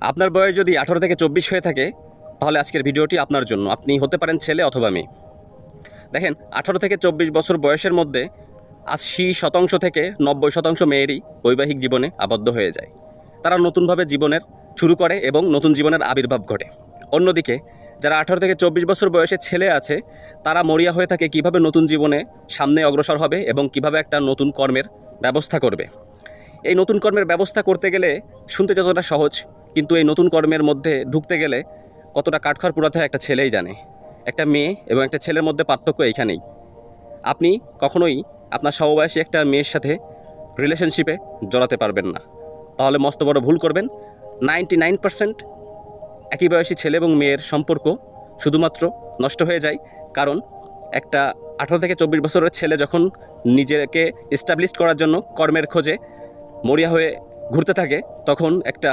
আপনার বয়স যদি 18 থেকে 24 হয়ে থাকে তাহলে আজকের ভিডিওটি আপনার জন্য। আপনি হতে পারেন ছেলে অথবা মেয়ে। দেখেন, 18 থেকে 24 বছর বয়সের মধ্যে 80% থেকে 90% মেয়েরই বৈবাহিক জীবনে আবদ্ধ হয়ে যায়। তারা নতুনভাবে জীবনের শুরু করে এবং নতুন জীবনের আবির্ভাব ঘটে। অন্যদিকে যারা 18 থেকে 24 বছর বয়সে ছেলে আছে, তারা মরিয়া হয়ে থাকে কীভাবে নতুন জীবনে সামনে অগ্রসর হবে এবং কিভাবে একটা নতুন কর্মের ব্যবস্থা করবে। এই নতুন কর্মের ব্যবস্থা করতে গেলে শুনতে যতটা সহজ, কিন্তু এই নতুন কর্মের মধ্যে ঢুকতে গেলে কতটা কাঠখড় পোড়াতে হয় একটা ছেলেই জানে। একটা মেয়ে এবং একটা ছেলের মধ্যে পার্থক্য এইখানেই। আপনি কখনোই আপনার সমবয়সী একটা মেয়ের সাথে রিলেশনশিপে জড়াতে পারবেন না, তাহলে মস্ত বড় ভুল করবেন। 99% একই বয়সী ছেলে এবং মেয়ের সম্পর্ক শুধুমাত্র নষ্ট হয়ে যায় কারণ একটা 18 থেকে 24 বছরের ছেলে যখন নিজেকে এস্টাবলিশ করার জন্য কর্মের খোঁজে মরিয়া হয়ে ঘুরতে থাকে, তখন একটা